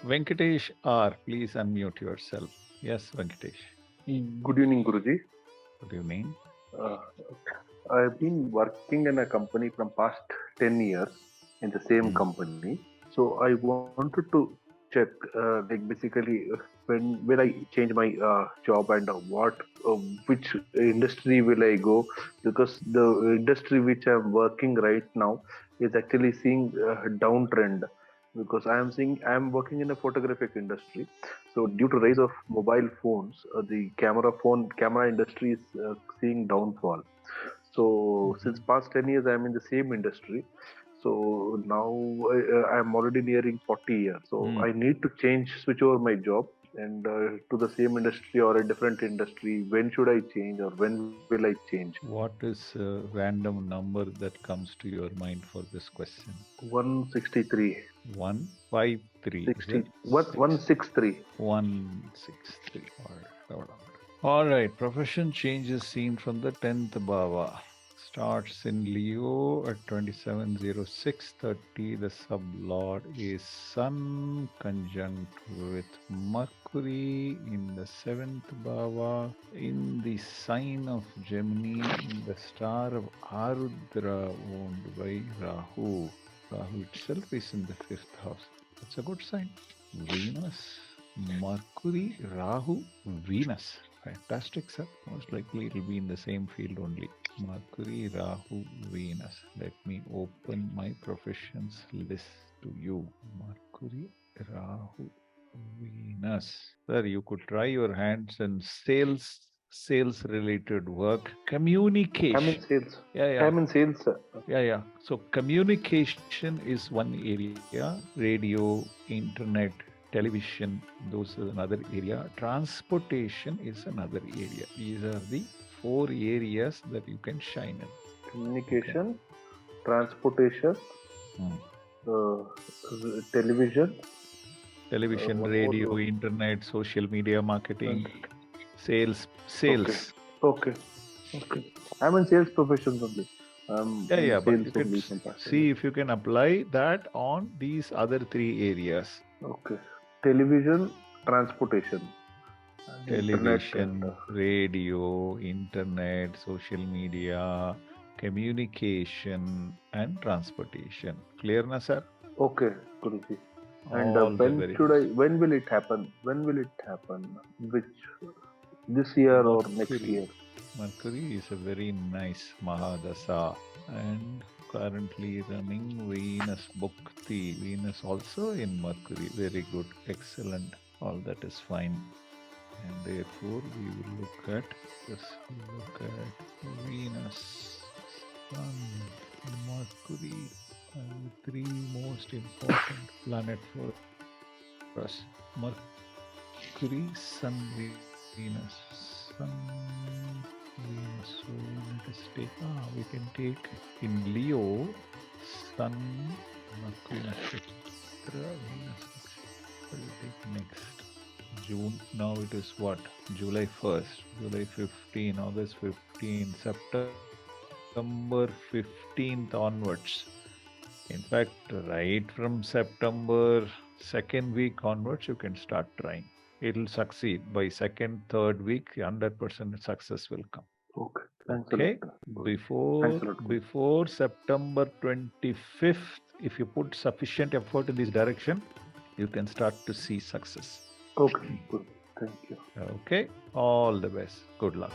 Venkatesh R, please unmute yourself. Yes, Venkatesh. Good evening, Guruji. Good evening. Uh, I've been working in a company from past 10 years in the same Mm. company. So I wanted to check, basically, when will I change my job and which industry will I go? Because the industry which I'm working right now is actually seeing a downtrend. Because I am working in a photographic industry. So due to rise of mobile phones, the camera industry is seeing downfall. So since Mhm. past 10 years, I'm in the same industry. So now I'm already nearing 40 years. So Mm. I need to switch over my job and to the same industry or a different industry. When should I change or when will I change? What is a random number that comes to your mind for this question? 163. 153, is 60, it? what, 163. 163. All right. Hold on. All right. Profession changes seen from the 10th Bhava. Starts in Leo at 270630. The sublord is Sun conjunct with Mercury in the 7th Bhava. In the sign of Gemini, in the star of Arudra owned by Rahu. Rahu itself is in the 5th house. That's a good sign. Venus, Mercury, Rahu, Venus. Fantastic, sir. Most likely it will be in the same field only. Mercury, Rahu, Venus. Let me open my professions list to you. Mercury, Rahu, Venus. Sir, you could try your hands in sales related work, I'm in communication. sales. Yeah, yeah. I'm in sales, sir. Yeah, yeah. So communication is one area, radio, internet, television, those are another area. Transportation is another area. These are the four areas that you can shine in. Okay. Communication, transportation, Hmm. uh, television. Television, One more. radio, internet, social media And, marketing, sales, okay. sales. Okay. Okay. I'm in sales professions only. I'm Yeah, in yeah, but sales you can only from past 10 see years. if you can apply that on these other three areas. Okay. Television, transportation, and internet, and Television, radio, internet, social media, communication, and transportation. Clear, na, sir? okay, Guruji. And All the when very should I? best. When will it happen? When will it happen? Which this year or next Mercury. year? Mercury is a very nice Mahadasa and currently running Venus Bhukti. Venus also in Mercury. Very good. Excellent. All that is fine. And therefore we will look at Venus, Sun, Mercury, and the three most important planet for us. Mercury, Sun, Venus. Sun, Venus. So let us take, we can take in Leo, Sun, Mercury Nakshatra, Venus Nakshatra. We'll take next. June, now it is what? July 1st, July 15, August 15, September 15th onwards. In fact, right from September second week onwards, you can start trying. It'll succeed. By second, third week, 100% success will come. Okay. Thanks a lot, Okay? Guruji. Before Thanks a lot, Guruji. before September 25th, if you put sufficient effort in this direction, you can start to see success. Okay, Guruji. Thank you. Okay? All the best. Good luck.